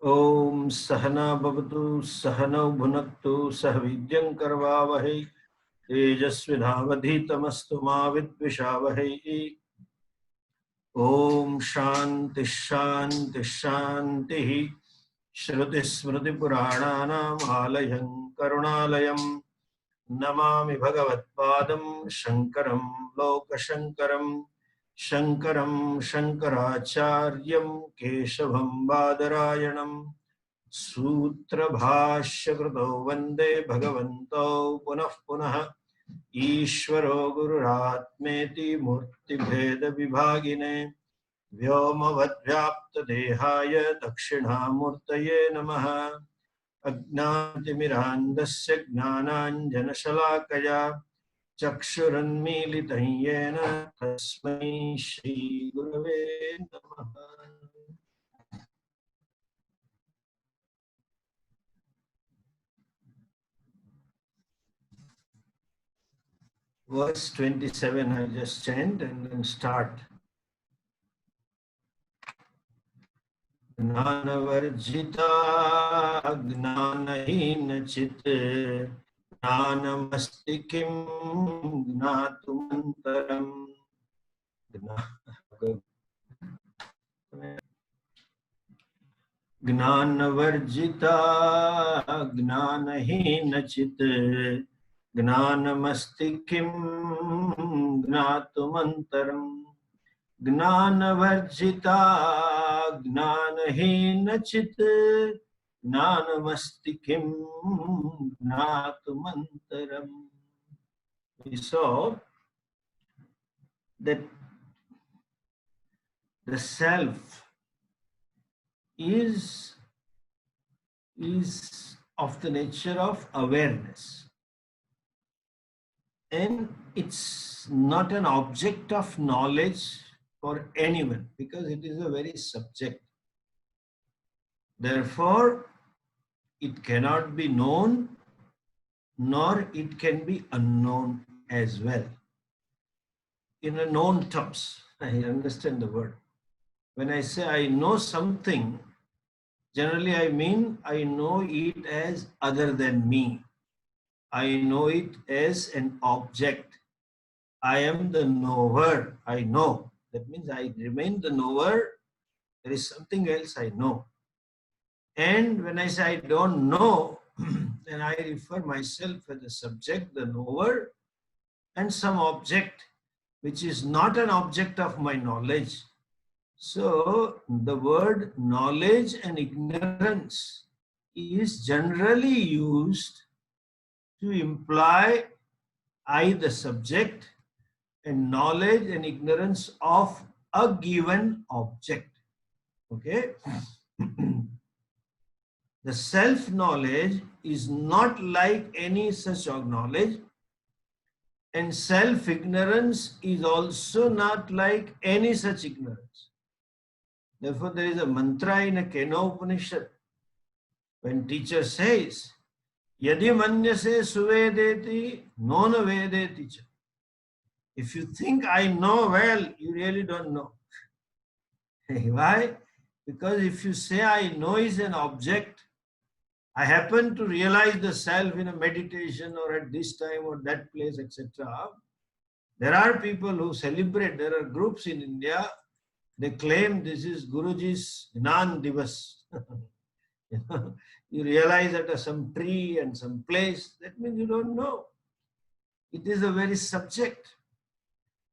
Om Sahana Bhavatu Sahana Bhunaktu Sahavidyam Karvavahe Tejasvinavadhitamastu ma Vidvishavahe. Om Shanti Shanti Shanti Shruti Smriti Purananam Alayam Karunalayam Namami Bhagavatpadam Shankaram Lokashankaram Shankaram Shankaracharyam Keshavam Badarayanam Sutra Bhashya Krito Vande Bhagavanto Punah Punah Ishvaro Gururatmeti Murti Bheda Vibhagine Vyomavadvyapta Dehaya Dakshinamurtaye Namaha Ajnanatimirandasya Gnananjanashalakaya Chakshurunmilitam yena Tasmai Shri Gurave Namaha. Verse 27, I just chant and then start. Gnanavarjita gnanahina chit gnanamasti kim gnatumantaram. Gnanavarjita gnanahina chit gnanamasti kim gnatumantaram. Gnanavarjita gnanahina chit gnanamasti kim gnatumantaram. We saw that the self is of the nature of awareness, and it's not an object of knowledge for anyone because it is a very subject. Therefore, it cannot be known nor it can be unknown as well. In a known terms, I understand the word. When I say I know something, generally I mean I know it as other than me. I know it as an object. I am the knower. I know. That means I remain the knower. There is something else I know. And when I say I don't know, then I refer myself as the subject, the knower, and some object which is not an object of my knowledge. So the word knowledge and ignorance is generally used to imply I the subject and knowledge and ignorance of a given object. Okay? The self-knowledge is not like any such knowledge, and self-ignorance is also not like any such ignorance. Therefore, there is a mantra in a Keno Upanishad when teacher says, Yadi manyase suvedeti nona vedeti cha. If you think I know well, you really don't know. Why? Because if you say I know is an object, I happen to realize the self in a meditation or at this time or that place, etc. There are people who celebrate, there are groups in India, they claim this is Guruji's Gnan Divas. You realize at some tree and some place, that means you don't know. It is a very subject.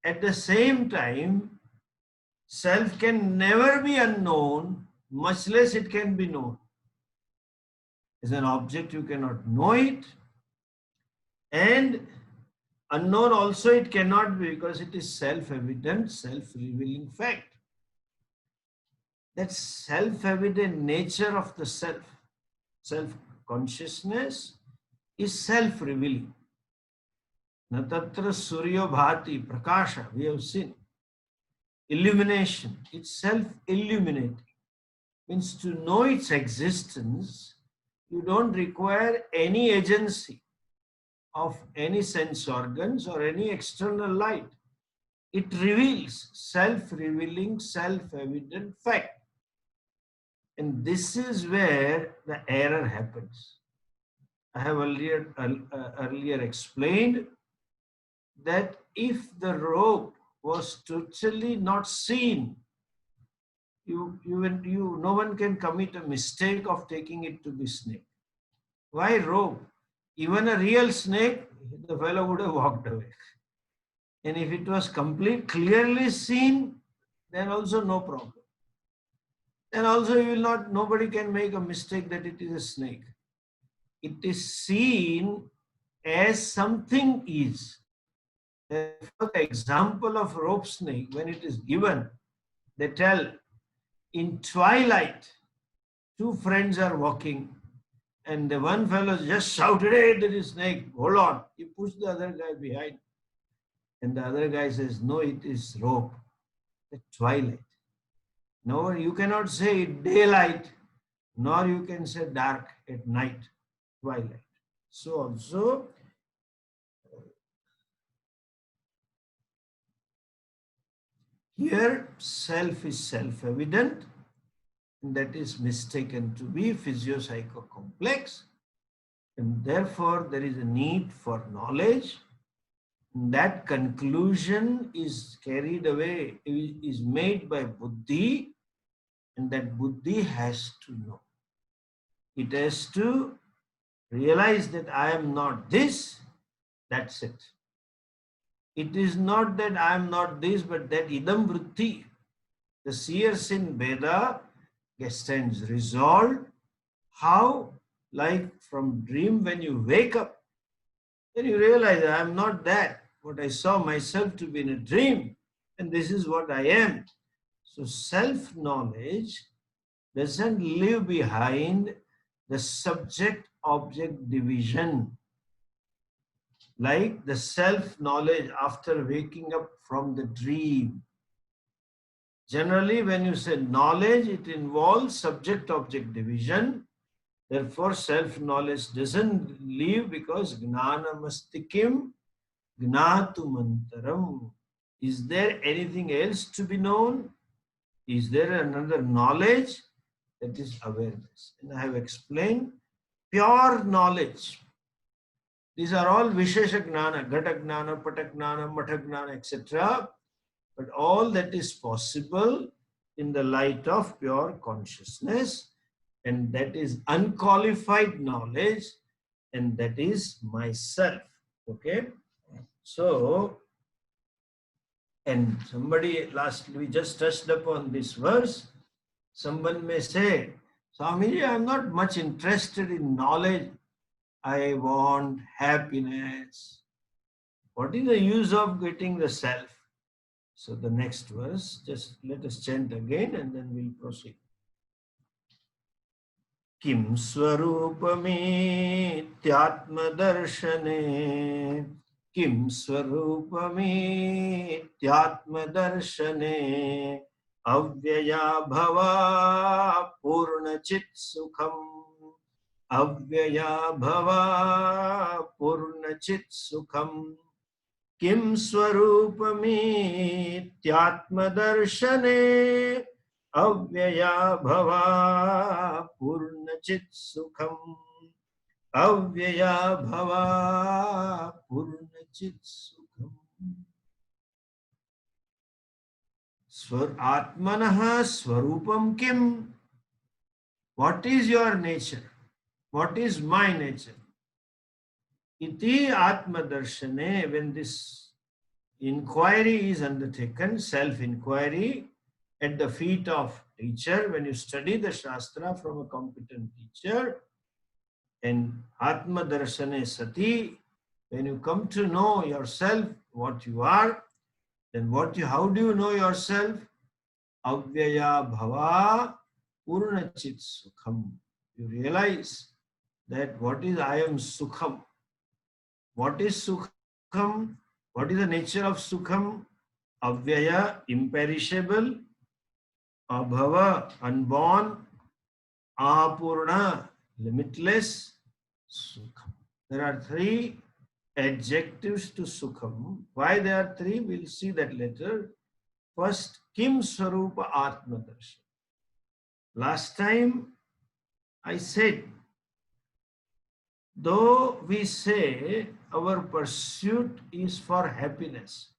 At the same time, self can never be unknown, much less it can be known. As an object, you cannot know it, and unknown also it cannot be because it is self-evident, self-revealing fact. That self-evident nature of the self, self-consciousness is self-revealing. Natatra suryo bhati prakasha, we have seen. Illumination, it's self-illuminating. Means to know its existence, you don't require any agency of any sense organs or any external light. It reveals self-revealing, self-evident fact. And this is where the error happens. I have earlier explained that if the rope was totally not seen, no one can commit a mistake of taking it to be snake. Why rope? Even a real snake, the fellow would have walked away. And if it was clearly seen, then also no problem. And also you will not, nobody can make a mistake that it is a snake. It is seen as something is. Therefore, the example of rope snake, when it is given, they tell in twilight, two friends are walking, and the one fellow just shouted, "Hey, there is snake, hold on." He pushed the other guy behind. And the other guy says, "No, it is rope." At twilight. No, you cannot say daylight, nor you can say dark at night, twilight. So also, here self is self-evident, and that is mistaken to be physio-psycho-complex, and therefore there is a need for knowledge. That conclusion is carried away, is made by buddhi, and that buddhi has to know. It has to realize that I am not this, that's it. It is not that I am not this, but that idam vritti, the seers in Veda, stands resolved. How? Like from dream, when you wake up, then you realize I am not that, what I saw myself to be in a dream, and this is what I am. So self-knowledge doesn't leave behind the subject-object division, like the self-knowledge after waking up from the dream. Generally, when you say knowledge, it involves subject-object division. Therefore, self-knowledge doesn't leave because gnanamastikim gnatumantaram. Is there anything else to be known? Is there another knowledge? That is awareness. And I have explained pure knowledge. These are all Vishesha Gnana, Gata Gnana, Pata Gnana, Matha Gnana, etc. But all that is possible in the light of pure consciousness, and that is unqualified knowledge, and that is myself. Okay? So, and somebody we just touched upon this verse. Someone may say, Swamiji, I am not much interested in knowledge. I want happiness. What is the use of getting the self? So the next verse, just let us chant again and then we'll proceed. Kim swarupami tyatma darshane, Kim swarupami tyatma darshane, Avyaya bhava purna chit sukham, Avyaya bhava purna chit sukham, Kim swarupami tyatma darshane, Avyaya bhava purna chit sukham, Avyaya bhava purna chit sukham. Atmanaha swarupam kim? What is your nature? What is my nature? Iti atma darshane, when this inquiry is undertaken, self-inquiry at the feet of teacher, when you study the Shastra from a competent teacher, and atma darshane sati, when you come to know yourself, what you are, then how do you know yourself? Avyaya bhava purna chit sukham. You realize that what is I am sukham. What is sukham? What is the nature of sukham? Avyaya, imperishable. Abhava, unborn. Apurna, limitless. Sukham. There are three adjectives to sukham. Why there are three? We'll see that later. First, Kim Swarupa Atma Darshan. Last time I said, though we say our pursuit is for happiness,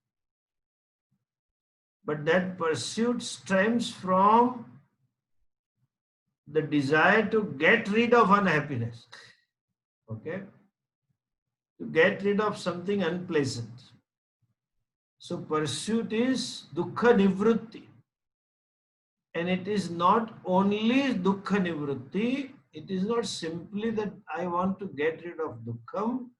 but that pursuit stems from the desire to get rid of unhappiness. Okay? To get rid of something unpleasant. So pursuit is dukkha nivrutti. And it is not only dukkha nivrutti, it is not simply that I want to get rid of dukkham,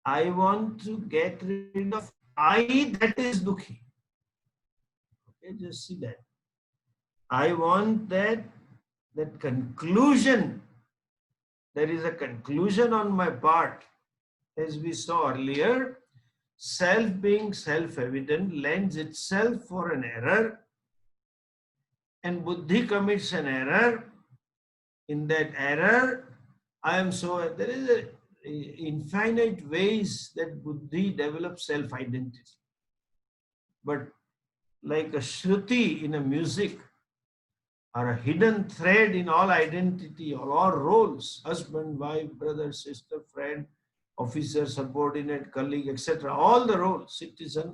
I want to get rid of I that is dukhi. Okay, just see that. I want that conclusion. There is a conclusion on my part. As we saw earlier, self being self-evident lends itself for an error, and buddhi commits an error. In that error, there is infinite ways that buddhi develops self-identity. But like a shruti in a music, or a hidden thread in all identity, or all roles, husband, wife, brother, sister, friend, officer, subordinate, colleague, etc., all the roles, citizen,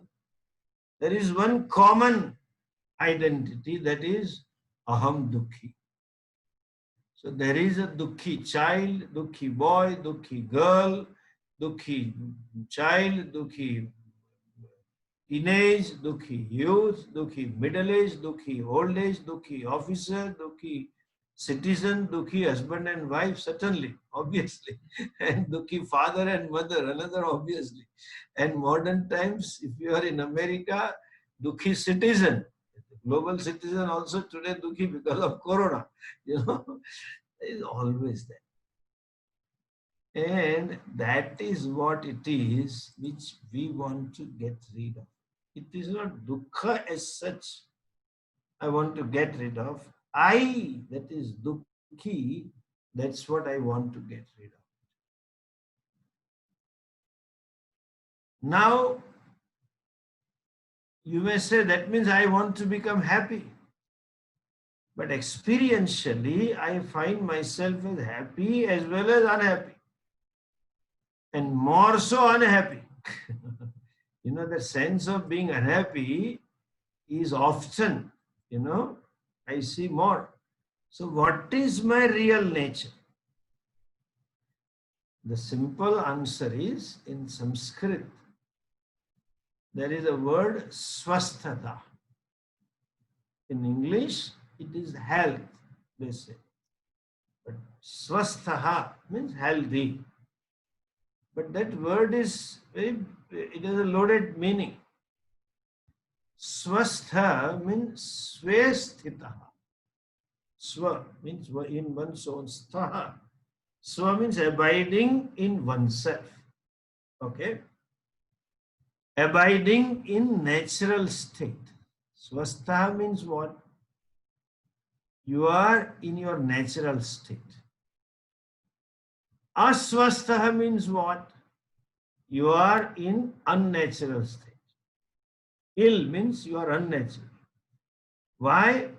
there is one common identity, that is aham dukhi. So there is a dukhi child, dukhi boy, dukhi girl, dukhi child, dukhi teenage, dukhi youth, dukhi middle age, dukhi old age, dukhi officer, dukhi citizen, dukhi husband and wife, certainly, obviously, and dukhi father and mother, another obviously. And modern times, if you are in America, dukhi citizen, global citizen also today dukhi because of corona, there is always that. And that is what it is which we want to get rid of. It is not dukkha as such I want to get rid of. I, that is dukhi, that's what I want to get rid of. Now, you may say that means I want to become happy. But experientially, I find myself as happy as well as unhappy. And more so unhappy. The sense of being unhappy is often, I see more. So what is my real nature? The simple answer is, in Sanskrit, there is a word swasthata. In English, it is health, they say. But swasthaha means healthy. But that word it has a loaded meaning. Swastha means swesthitaha. Swa means in one's own, stha. Swa means abiding in oneself. Okay? Abiding in natural state. Swastha means what? You are in your natural state. Aswastha means what? You are in unnatural state. Ill means you are unnatural. Why?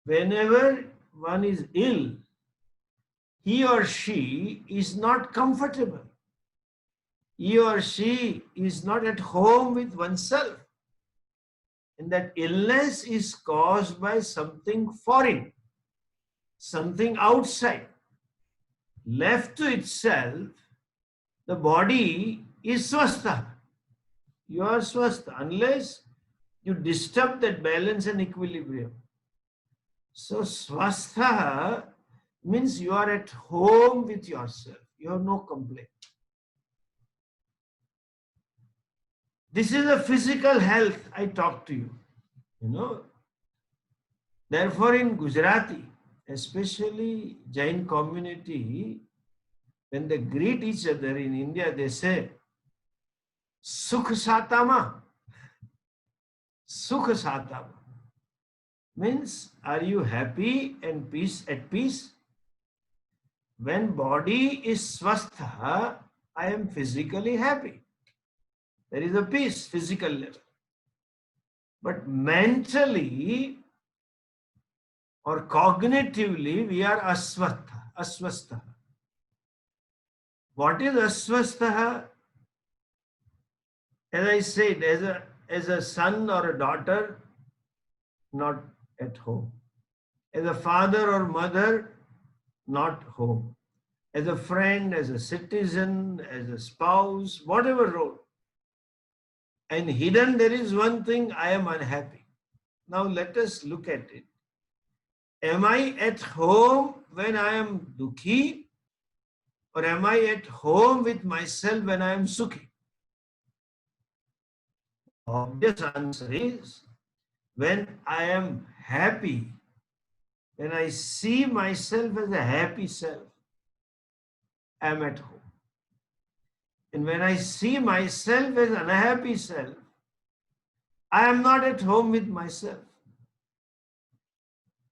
Whenever one is ill, he or she is not comfortable. He or she is not at home with oneself. And that illness is caused by something foreign, something outside. Left to itself, the body is swastha. You are swastha unless you disturb that balance and equilibrium. So swastha means you are at home with yourself. You have no complaint. This is a physical health I talk to you. Therefore, in Gujarati, especially Jain community, when they greet each other in India, they say, Sukh Satama. Sukh Satama means, are you happy and at peace? When body is swastha, I am physically happy. There is a peace, physical level. But mentally, or cognitively we are asvastha. What is asvastha? As I said, as a son or a daughter, not at home. As a father or mother, not home. As a friend, as a citizen, as a spouse, whatever role. And hidden, there is one thing: I am unhappy. Now let us look at it. Am I at home when I am dukhi, or am I at home with myself when I am sukhi? Obvious answer is, when I am happy, when I see myself as a happy self, I am at home. And when I see myself as an unhappy self, I am not at home with myself.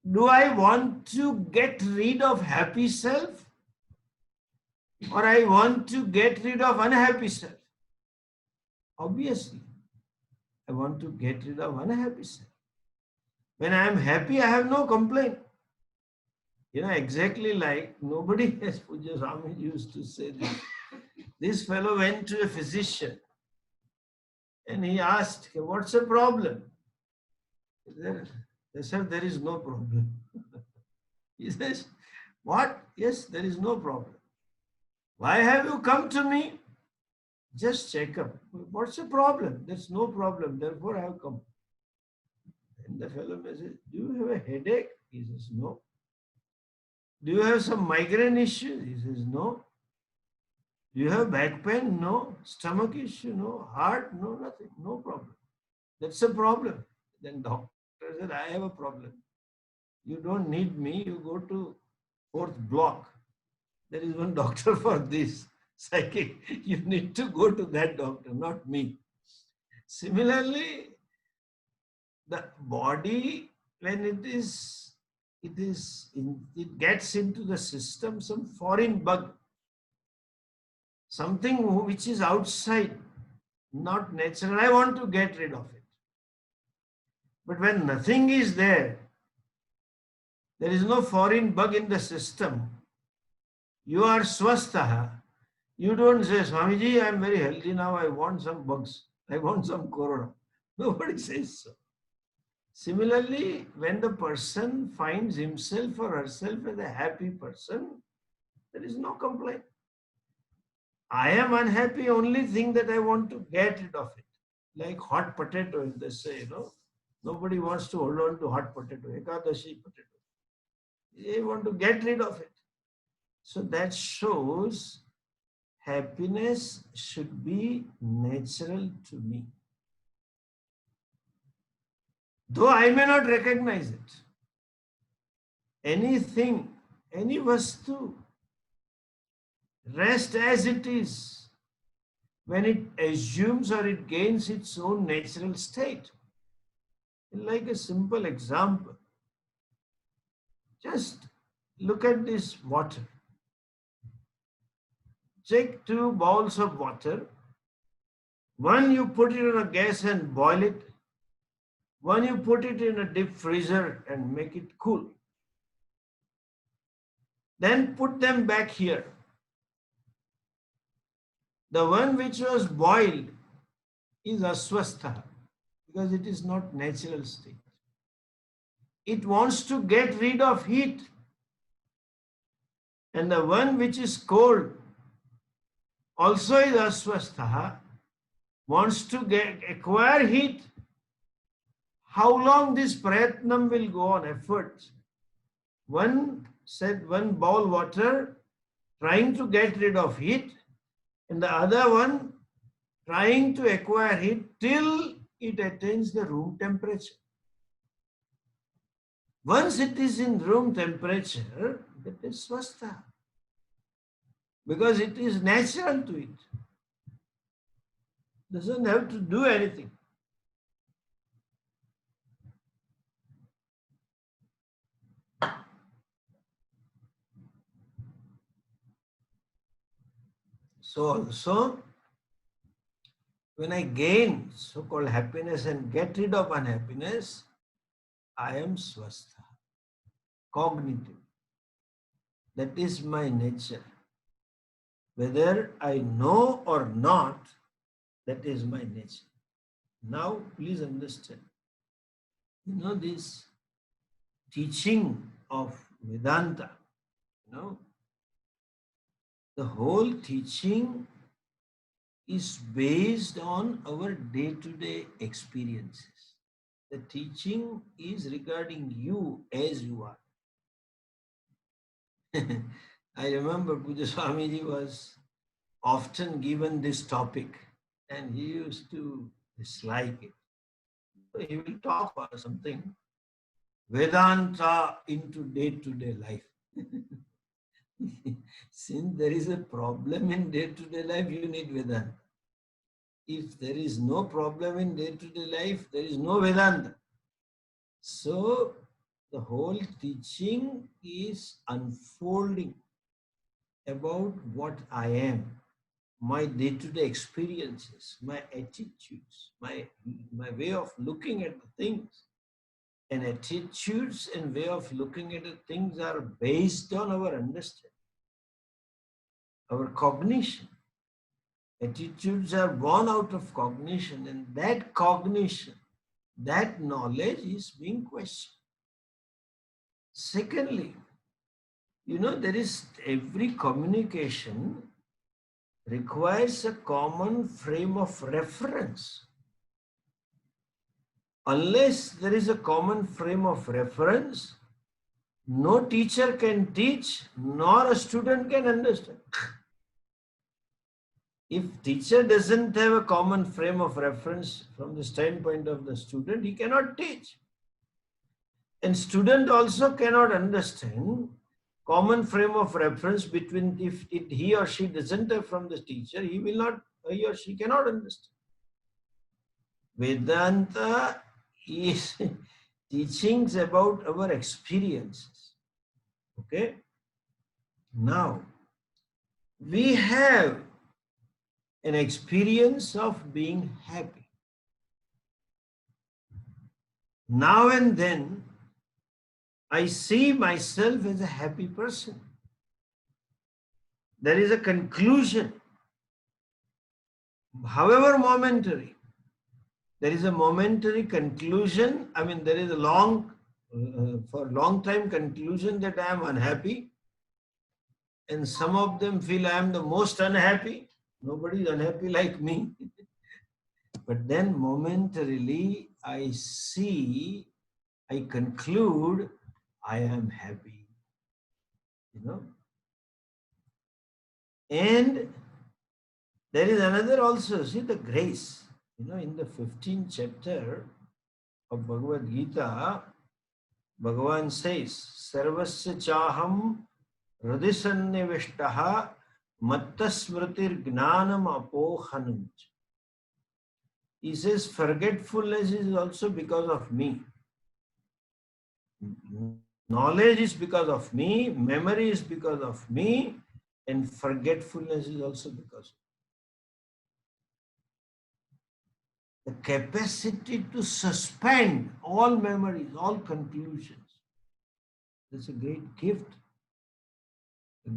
Do I want to get rid of happy self, or I want to get rid of unhappy self? Obviously, I want to get rid of unhappy self. When I am happy, I have no complaint. Exactly like nobody, as Pujya Swami used to say this. This fellow went to a physician and he asked, what's the problem? They said, there is no problem. He says, what? Yes, there is no problem. Why have you come to me? Just check up. What's the problem? There's no problem. Therefore, I have come. And the fellow says, do you have a headache? He says, no. Do you have some migraine issue? He says, no. Do you have back pain? No. Stomach issue? No. Heart? No, nothing. No problem. That's a problem. Then doctor said, I have a problem. You don't need me. You go to 4th block. There is one doctor for this. Psychic. You need to go to that doctor, not me. Similarly, the body, when it gets into the system, some foreign bug, something which is outside, not natural. I want to get rid of it. But when nothing is there is no foreign bug in the system, you are swastha. You don't say, Swamiji, I am very healthy now, I want some bugs, I want some corona. Nobody says so. Similarly, when the person finds himself or herself as a happy person, there is no complaint. I am unhappy, only thing that I want to get rid of it. Like hot potato, they say, nobody wants to hold on to hot potato, ekadashi potato. They want to get rid of it. So that shows happiness should be natural to me. Though I may not recognize it. Anything, any vastu, rest as it is when it assumes or it gains its own natural state. Like a simple example, just look at this water. Take 2 bowls of water. One you put it on a gas and boil it. One you put it in a deep freezer and make it cool. Then put them back here. The one which was boiled is aswastha because it is not natural state. It wants to get rid of heat. And the one which is cold also is aswastha, wants to acquire heat. How long this prayatnam will go on, efforts? One said, one bowl water trying to get rid of heat, and the other one trying to acquire heat till it attains the room temperature. Once it is in room temperature, that is swastha, because it is natural to it. Doesn't have to do anything. So also, when I gain so-called happiness and get rid of unhappiness, I am swastha. cognitive. That is my nature. Whether I know or not, that is my nature. Now, please understand. This teaching of Vedanta, you know, the whole teaching is based on our day-to-day experiences. The teaching is regarding you as you are. I remember Pujya Swamiji was often given this topic and he used to dislike it. So he will talk or something, Vedanta into day-to-day life. Since there is a problem in day-to-day life, you need Vedanta. If there is no problem in day-to-day life, there is no Vedanta. So the whole teaching is unfolding about what I am, my day-to-day experiences, my attitudes, my way of looking at the things. And attitudes and way of looking at the things are based on our understanding, our cognition. Attitudes are born out of cognition, and that cognition, that knowledge is being questioned. Secondly, there is every communication requires a common frame of reference. Unless there is a common frame of reference, no teacher can teach, nor a student can understand. If teacher doesn't have a common frame of reference from the standpoint of the student, he cannot teach. And student also cannot understand common frame of reference between if he or she doesn't have from the teacher, he or she cannot understand. Vedanta is teachings about our experiences. Okay? Now, we have an experience of being happy. Now and then, I see myself as a happy person. There is a conclusion, however momentary. There is a momentary conclusion. I mean, there is a for a long time conclusion that I am unhappy. And some of them feel I am the most unhappy. Nobody is unhappy like me. But then momentarily, I conclude, I am happy. And there is another also, see the grace. In the 15th chapter of Bhagavad Gita, Bhagavan says, Sarvasya chaham hridisannivishtaha mattasmritir gnanam apohanam. He says, forgetfulness is also because of me. Knowledge is because of me, memory is because of me, and forgetfulness is also because of me. The capacity to suspend all memories, all conclusions. That's a great gift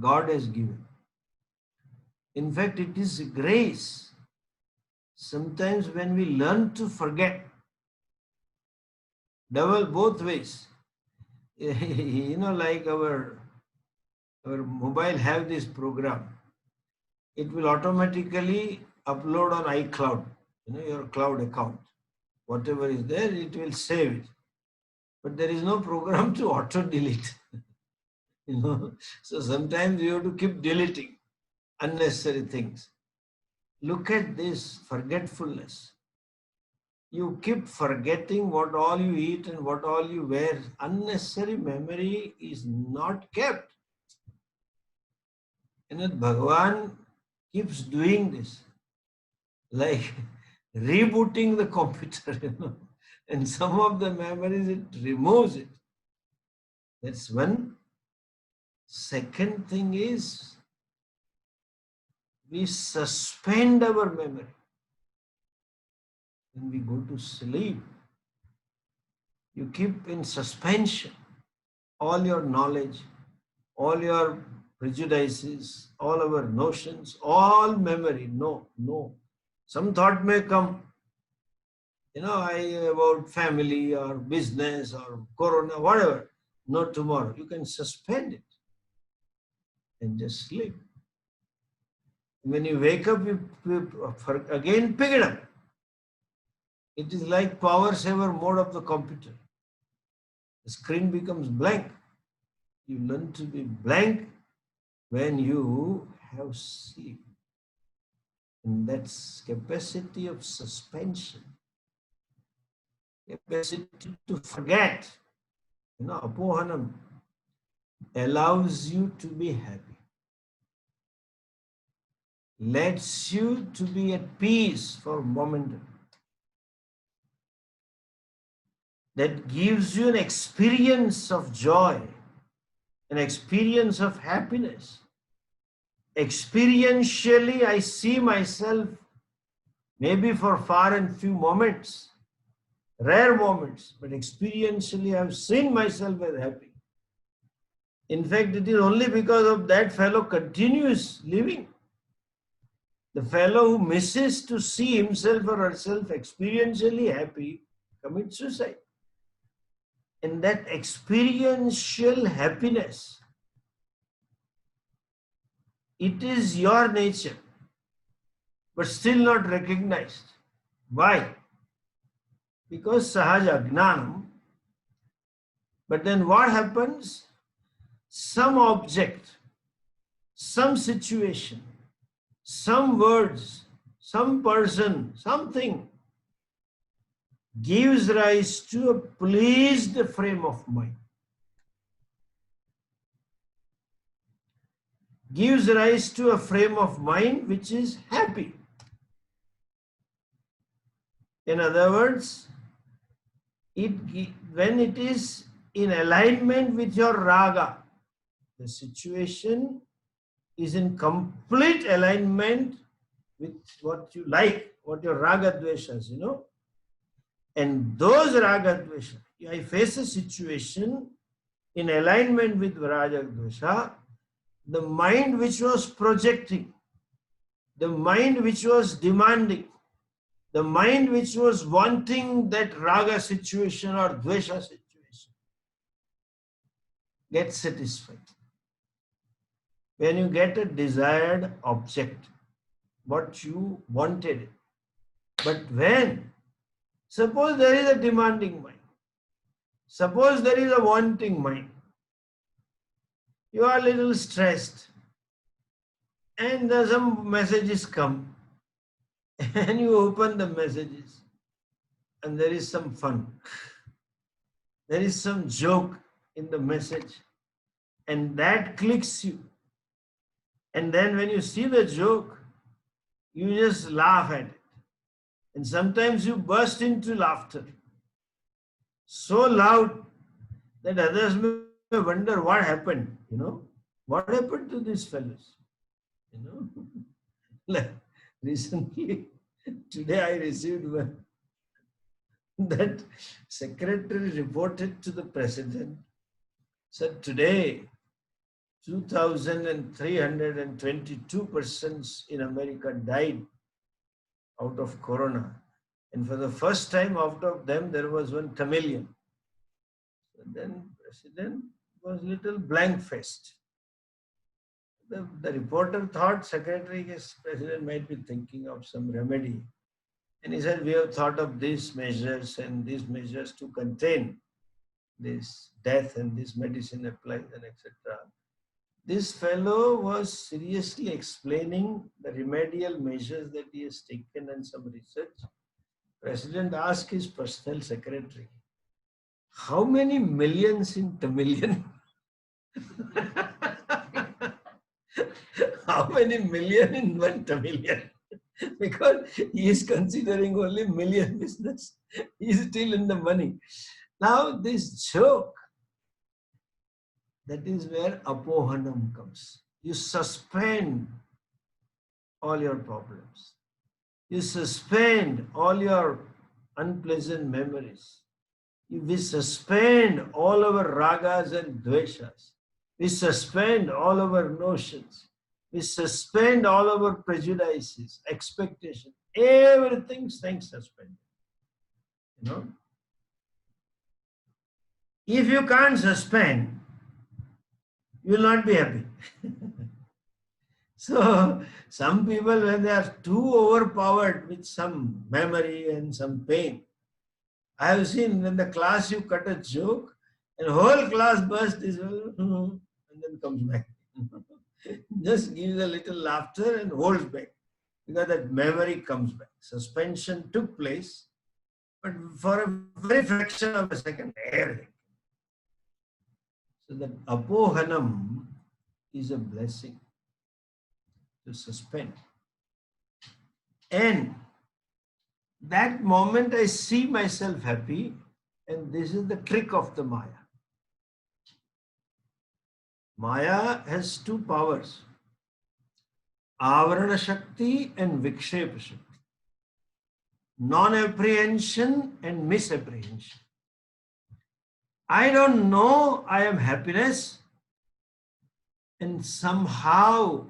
God has given. In fact, it is a grace. Sometimes when we learn to forget, double both ways. Like our mobile have this program. It will automatically upload on iCloud, your cloud account. Whatever is there, it will save it. But there is no program to auto delete. So sometimes you have to keep deleting unnecessary things. Look at this forgetfulness. You keep forgetting what all you eat and what all you wear. Unnecessary memory is not kept. Bhagavan keeps doing this, like rebooting the computer, and some of the memories it removes it. That's one. Second thing is, we suspend our memory. When we go to sleep, you keep in suspension. all your knowledge, all your prejudices, all our notions, all memory. No, no. Some thought may come, about family or business or corona, whatever. No tomorrow. You can suspend it and just sleep. When you wake up, you again pick it up. It is like power saver mode of the computer. The screen becomes blank. You learn to be blank when you have sleep. And that's capacity of suspension, capacity to forget. Apohanam allows you to be happy, lets you to be at peace for a moment. That gives you an experience of joy, an experience of happiness. Experientially, I see myself maybe for far and few moments, rare moments, but experientially I've seen myself as happy. In fact, it is only because of that fellow continues living. The fellow who misses to see himself or herself experientially happy commits suicide. And that experiential happiness, it is your nature, but still not recognized. Why? Because sahaja gnanam. But then what happens? Some object, some situation, some words, some person, something gives rise to a pleased frame of mind. Gives rise to a frame of mind which is happy. In other words, when it is in alignment with your raga, the situation is in complete alignment with what you like, what your raga dveshas, And those raga dvesha, I face a situation in alignment with raga dvesha, the mind which was projecting, the mind which was demanding, the mind which was wanting that raga situation or dvesha situation gets satisfied. When you get a desired object, what you wanted, but when, suppose there is a demanding mind, suppose there is a wanting mind, you are a little stressed and some messages come and you open the messages and there is some fun. There is some joke in the message and that clicks you. And then when you see the joke, you just laugh at it. And sometimes you burst into laughter. So loud that others may wonder what happened, What happened to these fellows? Like recently, today I received one that secretary reported to the president, said today 2,322 persons in America died out of corona. And for the first time out of them, there was one Tamilian. So then president was little blank-faced. The reporter thought secretary, yes, president might be thinking of some remedy. And he said, we have thought of these measures and these measures to contain this death and this medicine applies and etc. This fellow was seriously explaining the remedial measures that he has taken and some research. President asked his personal secretary, how many millions in Tamilian? How many million in one Tamilian? Because he is considering only million business. He is still in the money. Now this joke, that is where apohanam comes. You suspend all your problems. You suspend all your unpleasant memories. We suspend all our ragas and dveshas. We suspend all our notions. We suspend all our prejudices, expectations. Everything things suspended. You know, if you can't suspend, you will not be happy. So, some people, when they are too overpowered with some memory and some pain, I have seen in the class you cut a joke and whole class burst is and then comes back. Just gives a little laughter and holds back because that memory comes back. Suspension took place, but for a very fraction of a second, everything. So that apohanam is a blessing to suspend. And that moment I see myself happy, and this is the trick of the Maya. Maya has two powers, Avarana Shakti and Vikshepa Shakti, non-apprehension and misapprehension. I don't know I am happiness, and somehow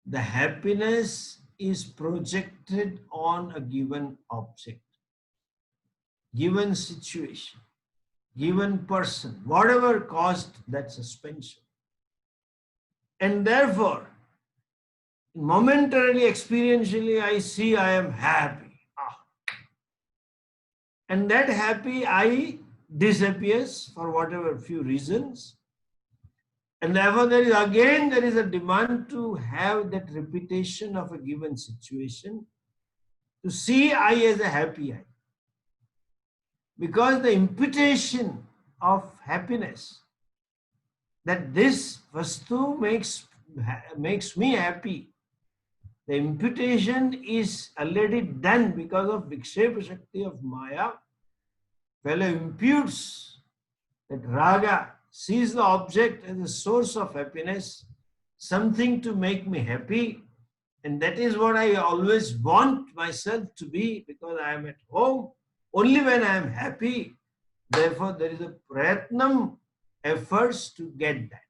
the happiness is projected on a given object, given situation, given person, whatever caused that suspension. And therefore, momentarily, experientially, I see I am happy. And that happy I disappears for whatever few reasons. And therefore, there is a demand to have that repetition of a given situation, to see I as a happy I. Because the imputation of happiness, that this vastu makes me happy, the imputation is already done because of Vikshepa Shakti of Maya. Fellow imputes that raga, sees the object as a source of happiness, something to make me happy, and that is what I always want myself to be, because I am at home only when I am happy. Therefore, there is a prayatnam, efforts to get that.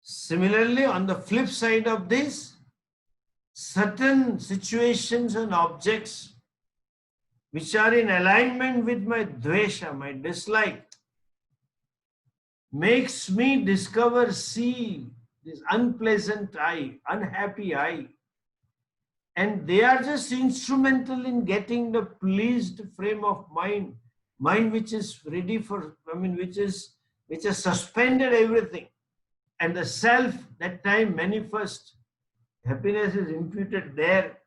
Similarly, on the flip side of this, certain situations and objects which are in alignment with my dvesha, my dislike, makes me discover, see this unpleasant I, unhappy I. And they are just instrumental in getting the pleased frame of mind, mind which is ready for, which has suspended everything. And the self that time manifest, happiness is imputed there.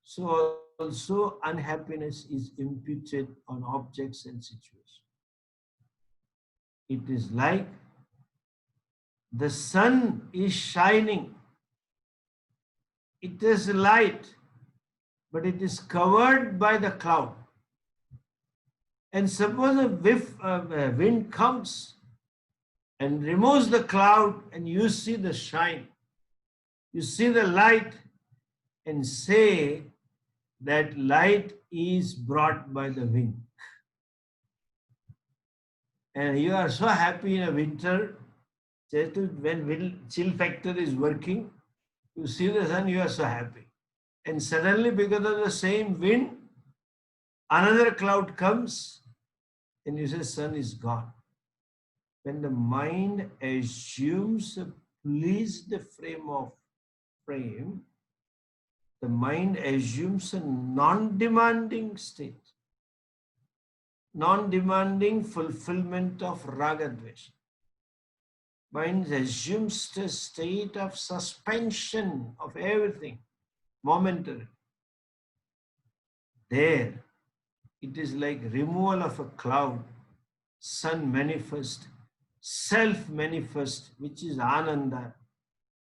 So also unhappiness is imputed on objects and situations. It is like the sun is shining. It is light, but it is covered by the cloud. And suppose a wind comes and removes the cloud, and you see the shine, you see the light, and say that light is brought by the wind. And you are so happy in a winter, when chill factor is working, you see the sun, you are so happy. And suddenly, because of the same wind, another cloud comes, and you say sun is gone. When the mind assumes a pleased frame, the mind assumes a non-demanding state, non-demanding fulfillment of raga dvesha. Mind assumes a state of suspension of everything, momentary. There, it is like removal of a cloud, sun manifest, self manifest, which is ananda,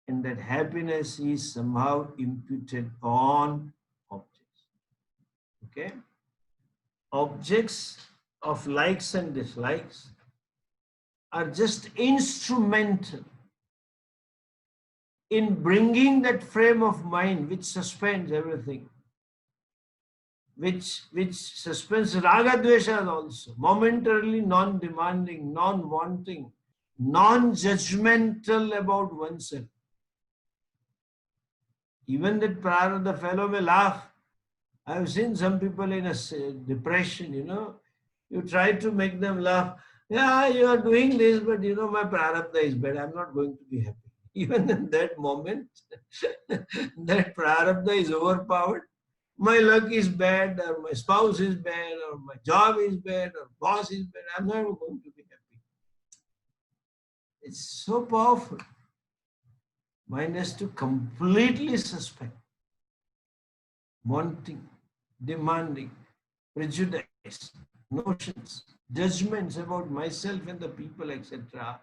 and that happiness is somehow imputed on objects. Okay? Objects of likes and dislikes are just instrumental in bringing that frame of mind which suspends everything which suspends raga dveshas also, momentarily non-demanding, non-wanting, non-judgmental about oneself. Even that prarabdha fellow may laugh. I have seen some people in a depression, you try to make them laugh. Yeah, you are doing this, but my prarabdha is bad. I'm not going to be happy. Even in that moment, that prarabdha is overpowered. My luck is bad, or my spouse is bad, or my job is bad, or boss is bad. I'm never going to be happy. It's so powerful. Mind has to completely suspend wanting, demanding, prejudice, notions, judgments about myself and the people, etc.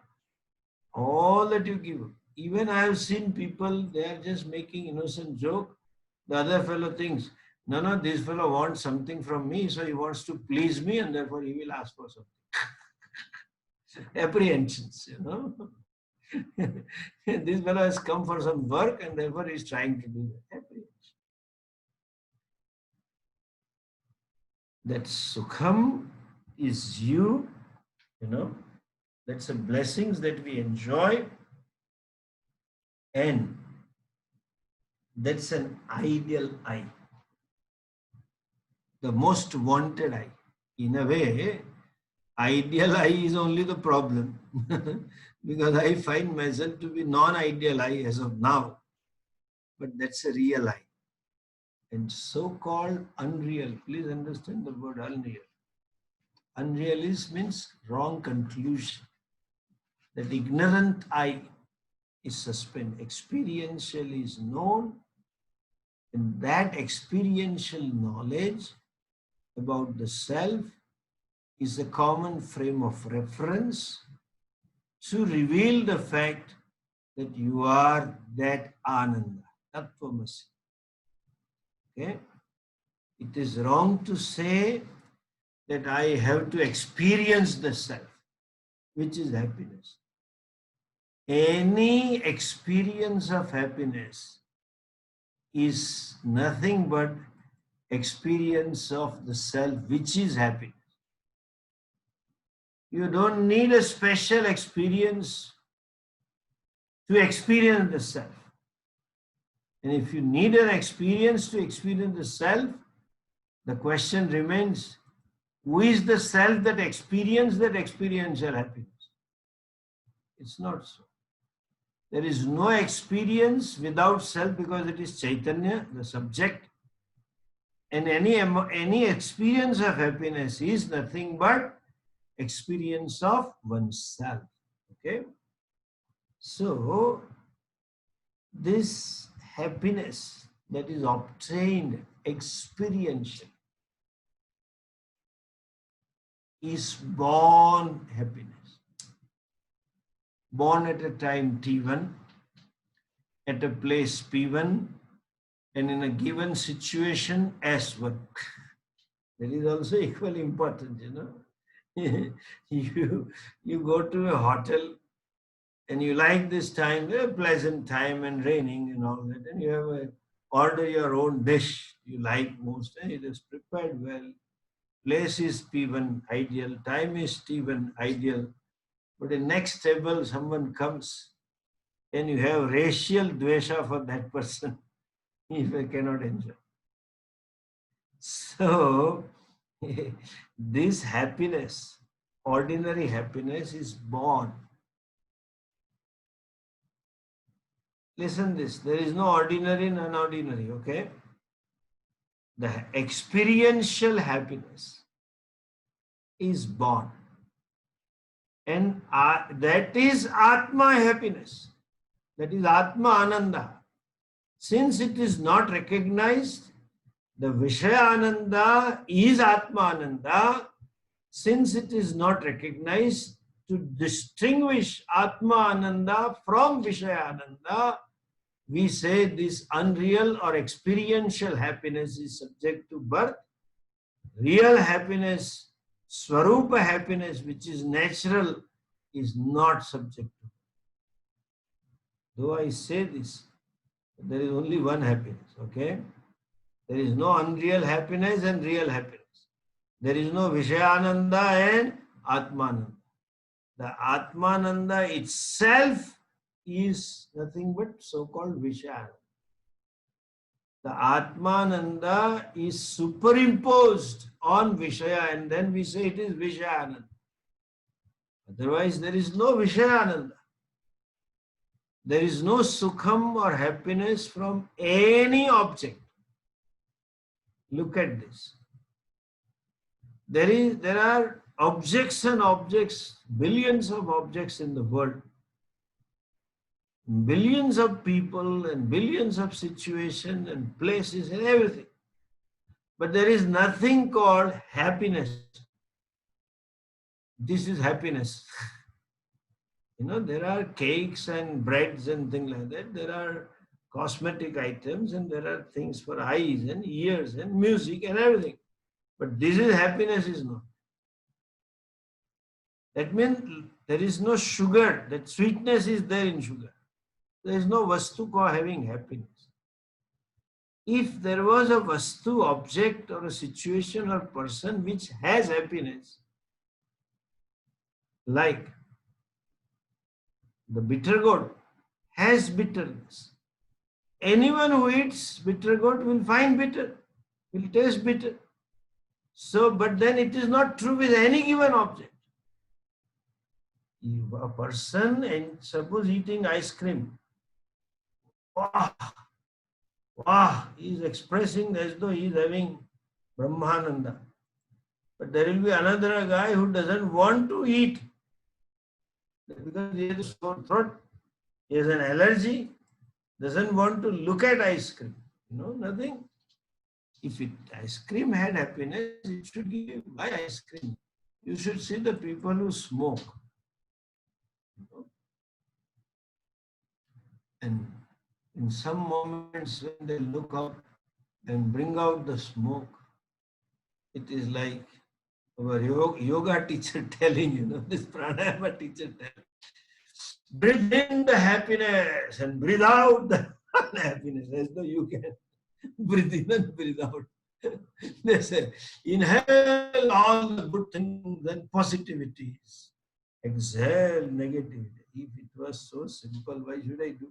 All that you give. Even I have seen people, they are just making innocent joke. The other fellow thinks, no, this fellow wants something from me, so he wants to please me and therefore he will ask for something. Apprehensions. This fellow has come for some work and therefore he is trying to do that. Apprehension. That Sukham is you, that's the blessings that we enjoy, and that's an ideal I, the most wanted I. In a way, ideal I is only the problem because I find myself to be non-ideal I as of now, but that's a real I. And so-called unreal, please understand the word unreal. Unreal means wrong conclusion. That ignorant I is suspended. Experiential is known, and that experiential knowledge about the self is a common frame of reference to reveal the fact that you are that Ananda, Tattvamasi. Okay? It is wrong to say that I have to experience the self, which is happiness. Any experience of happiness is nothing but experience of the self, which is happiness. You don't need a special experience to experience the self. And if you need an experience to experience the self, the question remains, who is the self that experiences that experiential happiness? It's not so. There is no experience without self because it is Chaitanya, the subject. And any experience of happiness is nothing but experience of oneself. Okay? So, this happiness that is obtained experientially is born happiness. Born at a time T1, at a place P1, and in a given situation S1. That is also equally important, you go to a hotel and you like this time, a pleasant time and raining and all that, and you have order your own dish you like most, and it is prepared well. Place is P1 ideal, time is T1 ideal, but in next table someone comes and you have racial dvesha for that person if I cannot enjoy. So this happiness, ordinary happiness, is born. Listen this, there is no ordinary and unordinary, okay? The experiential happiness is born. And that is Atma happiness. That is Atma Ananda. Since it is not recognized, the Vishaya Ananda is Atma Ananda. Since it is not recognized, to distinguish Atma Ananda from Vishaya Ananda, we say this unreal or experiential happiness is subject to birth. Real happiness, Swarupa happiness, which is natural, is not subject to birth. Though I say this, there is only one happiness, okay? There is no unreal happiness and real happiness. There is no Vishayananda and Atmananda. The Atmananda itself is nothing but so-called Vishayananda. The Atmananda is superimposed on Vishaya and then we say it is Vishayananda. Otherwise, there is no Vishayananda. There is no Sukham or happiness from any object. Look at this. There are objects and objects, billions of objects in the world. Billions of people and billions of situations and places and everything. But there is nothing called happiness. This is happiness. There are cakes and breads and things like that. There are cosmetic items and there are things for eyes and ears and music and everything. But this is happiness is not. That means there is no sugar. That sweetness is there in sugar. There is no vastu called having happiness. If there was a vastu, object or a situation or person which has happiness, like the bitter gourd has bitterness. Anyone who eats bitter gourd will find bitter, will taste bitter. So, but then it is not true with any given object. If a person, and suppose eating ice cream, wow, he is expressing as though he is having Brahmananda. But there will be another guy who doesn't want to eat because he has a sore throat, he has an allergy, doesn't want to look at ice cream. Nothing. If ice cream had happiness, it should give you buy ice cream. You should see the people who smoke. And in some moments when they look up and bring out the smoke, it is like our yoga teacher telling, this pranayama teacher telling, breathe in the happiness and breathe out the unhappiness, as though you can breathe in and breathe out. They say, inhale all the good things and positivities. Exhale negativity. If it was so simple, why should I do?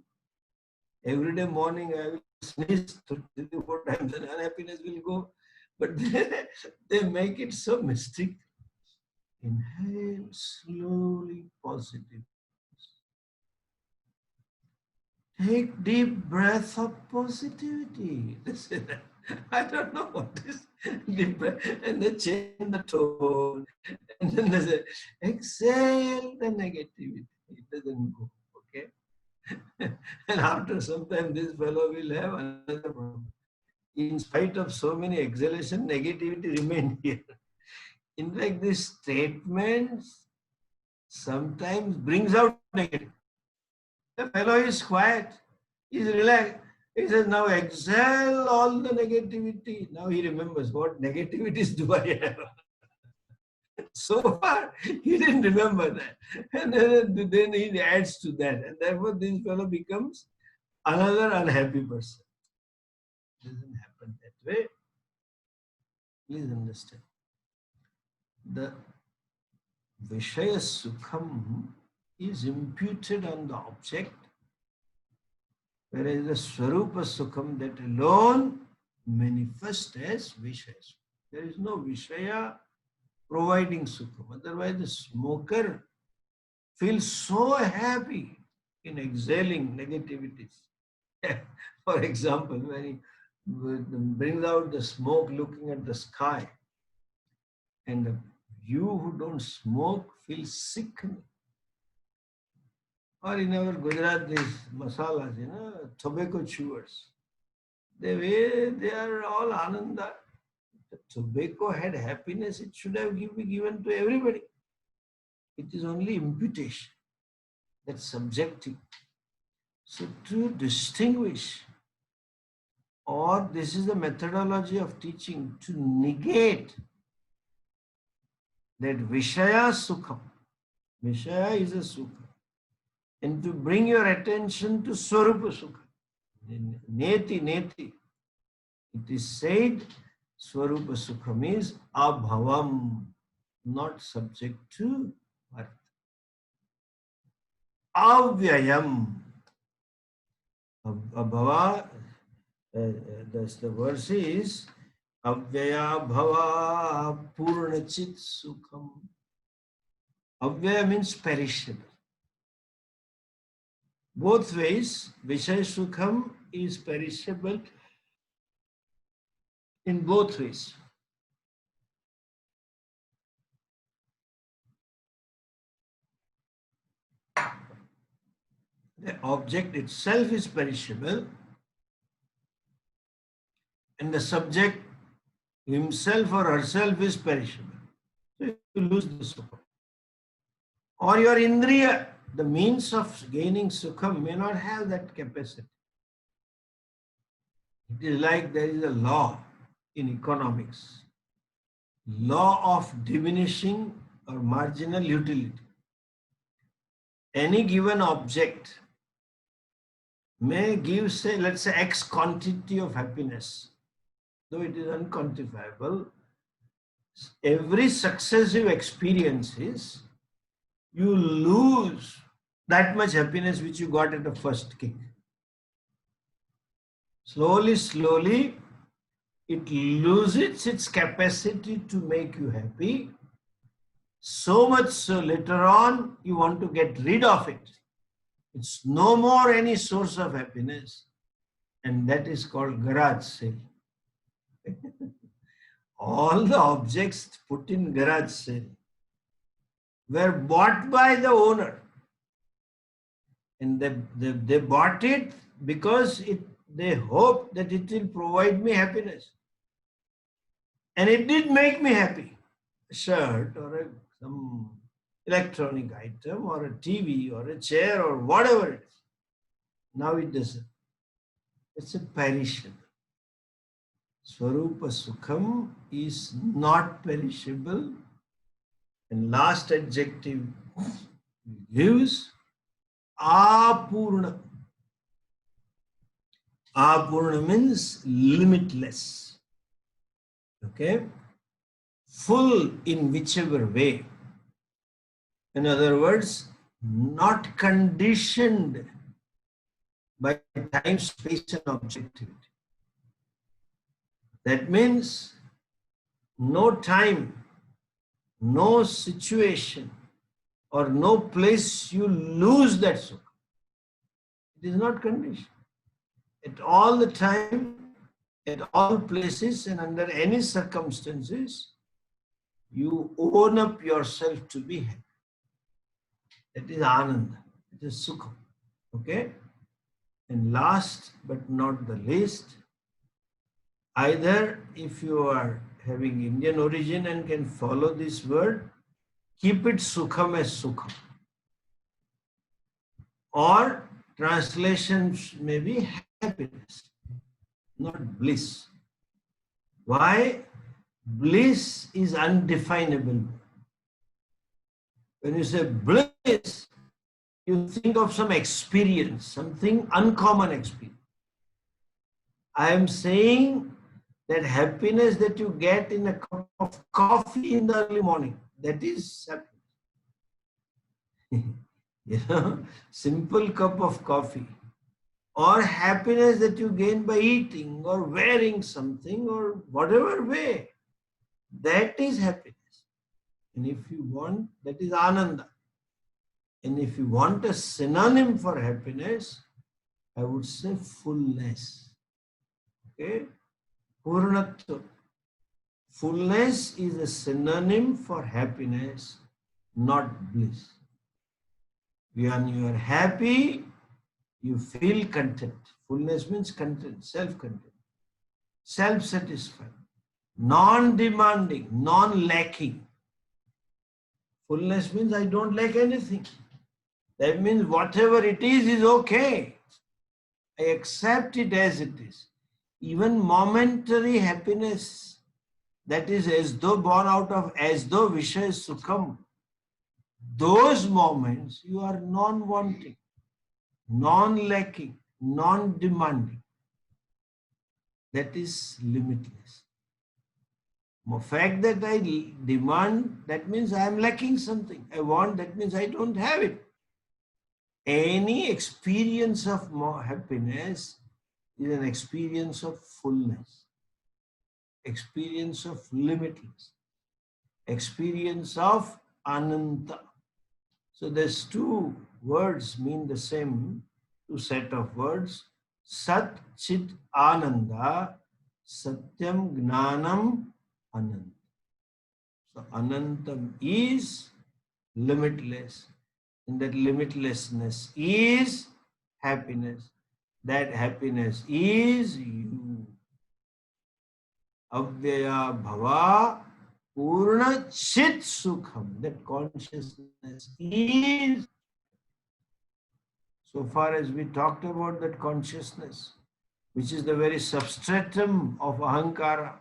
Every day morning I will sneeze 3-4 times and unhappiness will go. But they make it so mystic. Inhale slowly positive. Take deep breath of positivity. They say that. I don't know what is deep breath. And they change the tone. And then they say, exhale the negativity. It doesn't go. Okay? And after some time, this fellow will have another problem. In spite of so many exhalation, negativity remained here. In fact, these statements sometimes brings out negativity. The fellow is quiet, he is relaxed. He says, now exhale all the negativity. Now he remembers what negativities do I have. So far, he didn't remember that. And then he adds to that. And therefore, this fellow becomes another unhappy person. It doesn't happen that way. Please understand. The Vishaya Sukham is imputed on the object, whereas the Swarupa Sukham, that alone manifests as Vishaya. There is no Vishaya providing Sukham. Otherwise, the smoker feels so happy in exhaling negativities. For example, when he brings out the smoke looking at the sky, and you who don't smoke feel sick. Or in our Gujarat, these masalas, tobacco chewers. They are all ananda. The tobacco had happiness, it should have been given to everybody. It is only imputation. That's subjective. So to distinguish, or this is the methodology of teaching, to negate that Vishaya Sukham. Vishaya is a Sukha. And to bring your attention to Swarupa Sukha. Neti. It is said Swarupa Sukham is abhavam, not subject to birth. Avyayam. Abhava, the verse is Avyaya bhava purnachit sukham. Avyaya means perishable. Both ways, Vishaya Sukham is perishable in both ways. The object itself is perishable, and the subject himself or herself is perishable. So you lose the Sukham. Or your Indriya, the means of gaining Sukham, may not have that capacity. It is like there is a law in economics, law of diminishing or marginal utility. Any given object may give, say, let's say, X quantity of happiness, though it is unquantifiable. Every successive experiences, you lose that much happiness which you got at the first kick. Slowly, slowly, it loses its capacity to make you happy. So much so later on, you want to get rid of it. It's no more any source of happiness. And that is called garage sale. All the objects put in garage sale were bought by the owner. And they bought it because they hoped that it will provide me happiness. And it did make me happy. A shirt or some electronic item or a TV or a chair or whatever it is. Now it doesn't. It's a perishable. Swarupa Sukham is not perishable. And last adjective gives Apurna. Apurna means limitless. Okay? Full in whichever way. In other words, not conditioned by time, space, and objectivity. That means no time, no situation, or no place you lose that sukha. It is not conditioned. At all the time, at all places, and under any circumstances, you own up yourself to be happy. That is Ananda. It is Sukha. Okay? And last but not the least, either if you are having Indian origin and can follow this word, keep it Sukham as Sukham. Or translations may be happiness, not bliss. Why? Bliss is undefinable. When you say bliss, you think of some experience, something uncommon experience. I am saying that happiness that you get in a cup of coffee in the early morning, that is happiness. Simple cup of coffee. Or happiness that you gain by eating or wearing something or whatever way. That is happiness. And if you want, that is Ananda. And if you want a synonym for happiness, I would say fullness. Okay? Purnatva. Fullness is a synonym for happiness, not bliss. When you are happy, you feel content. Fullness means content, self-content, self-satisfied, non-demanding, non-lacking. Fullness means I don't lack anything. That means whatever it is okay. I accept it as it is. Even momentary happiness, that is as though born out of as though Vishaya Sukham, those moments you are non-wanting, non-lacking, non-demanding. that is limitless. The fact that I demand, that means I am lacking something. I want, that means I don't have it. Any experience of more happiness is an experience of fullness, experience of limitless, experience of ananta. So there's two words mean the same, two set of words. Sat Chit Ananda, Satyam Gnanam Ananta. So Anantam is limitless. And that limitlessness is happiness. That happiness is you. Avyaya Bhava Purna Chit Sukham. That consciousness is. So far as we talked about that consciousness, which is the very substratum of ahankara,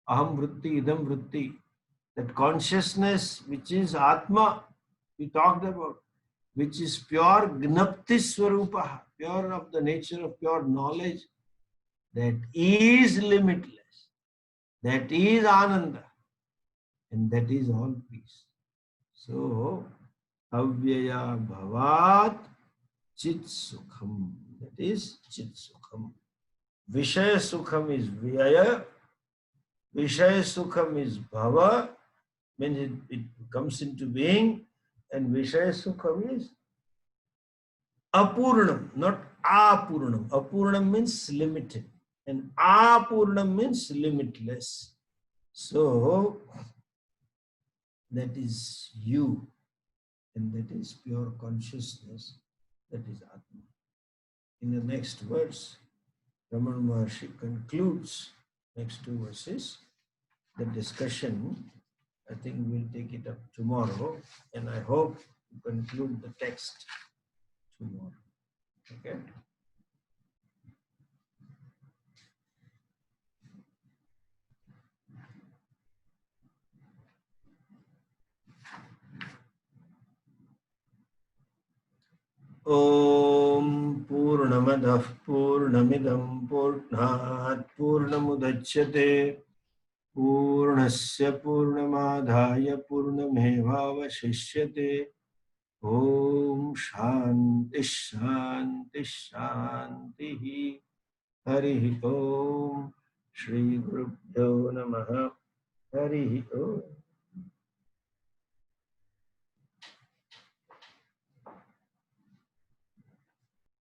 aham vritti, idam vritti, that consciousness which is Atma, we talked about, which is pure gnapti swarupa, pure of the nature of pure knowledge, that is limitless, that is Ananda, and that is all peace. So, avyaya bhavat chit sukham, that is chit sukham. Vishaya sukham is vyaya, Vishaya sukham is bhava, means it comes into being, and Vishaya sukham is apurnam, not apurnam. Apurnam means limited, and apurnam means limitless. So, that is you, and that is pure consciousness, that is Atma. In the next verse, Ramana Maharshi concludes next two verses. The discussion, I think we'll take it up tomorrow, and I hope to conclude the text tomorrow. Okay? Om Purnamadah Purnamidam Purnat Purnamudachyate Purnasya Purnamadhaya Purnamevavashishyate. Om Shanti Shanti Shanti. Hari Om. Shri Gurubhyo Namaha. Hari Om.